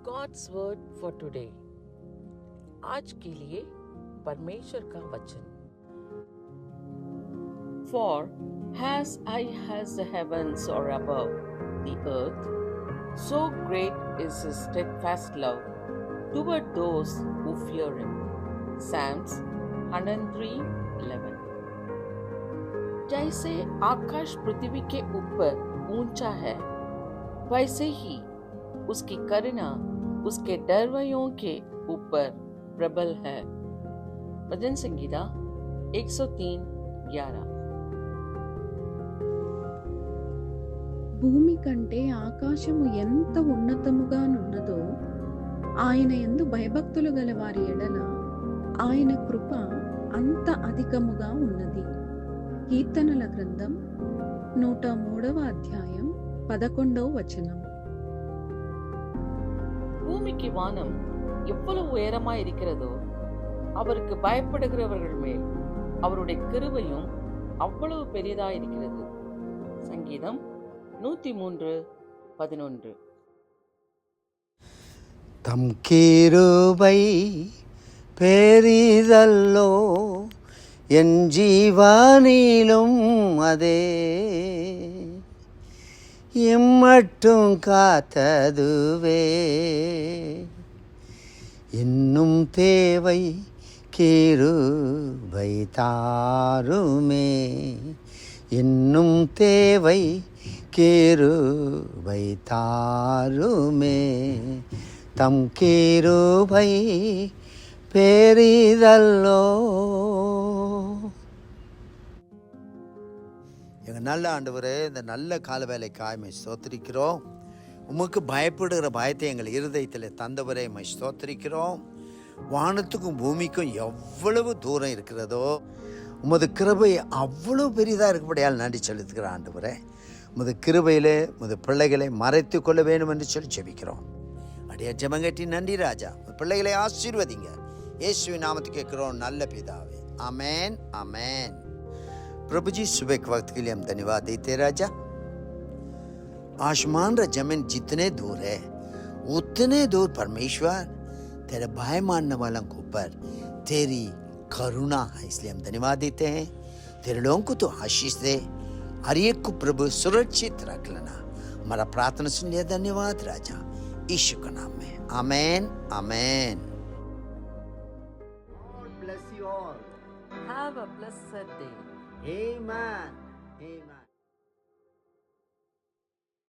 God's word for today. आज के लिए परमेश्वर का वचन। For as high as the heavens are above the earth, so great is his steadfast love toward those who fear him. Psalms 103:11। जैसे आकाश पृथ्वी के ऊपर ऊंचा है, वैसे ही उसकी करुणा उसके डरवैयों के ऊपर प्रबल है। भजन संगीता 103:11। భూమి కంటే ఆకాశము ఎంత ఉన్నతముగానున్నదో ఆయన యందు భయభక్తులు గల వారి ఎడల ఆయన కృప అంత అధికముగా ఉన్నది. కీర్తనల గ్రంథం 103వ అధ్యాయం 11వ వచనం. பூமிக்கு வானம் எவ்வளவு உயரமாய் இருக்கிறதோ அவருக்கு பயப்படுகிறவர்கள் மேல் அவருடைய கிருபையும் அவ்வளவு பெரியதாய் இருக்கிறது. சங்கீதம் 103:11। தம் கிருபை பெரிதல்லோ, என் ஜீவனிலும் அதே எம்மட்டும் காத்ததுவே. இன்னும் தேவை கிருபை தாருமே, இன்னும் தேவை கிருபை தாருமே. தம் கிருபை பெரிதல்லோ. எங்கள் நல்ல ஆண்டவரே, இந்த நல்ல கால வேலைக்காய் மை ஸ்தோத்திரிக்கிறோம். உமக்கு பயப்படுகிற பயத்தை எங்கள் இருதயத்தில் தந்தவரை மை ஸ்தோத்திரிக்கிறோம். வானத்துக்கும் பூமிக்கும் எவ்வளவு தூரம் இருக்கிறதோ உமது கிருபை அவ்வளவு பெரிதாக இருக்கப்படியால் நன்றி செலுத்துகிற ஆண்டவரே. உமது கிருபையிலே உமது பிள்ளைகளை மறைத்து கொள்ள வேண்டும் என்று சொல்லி ஜெபிக்கிறோம். அடியா ஜெபங்கட்டி நன்றி ராஜா. பிள்ளைகளை ஆசீர்வதிங்க. இயேசுவின் நாமத்துக்கு கேட்கிறோம் நல்ல பிதாவே, ஆமென் ஆமென்। प्रभु जी, सुबह के वक्त के लिए हम धन्यवाद देते राजा। आसमान और जमीन जितने दूर है उतने दूर परमेश्वर तेरे भय मानने वालों के ऊपर तेरी करुणा है, इसलिए हम धन्यवाद देते हैं। तेरे लोगों को तो आशीष दे, हर एक को प्रभु सुरक्षित रख लेना। हमारा प्रार्थना सुन लिया, धन्यवाद राजा, यीशु के नाम में, आमेन आमेन। God bless you all. Have a blessed day. Amen. Amen.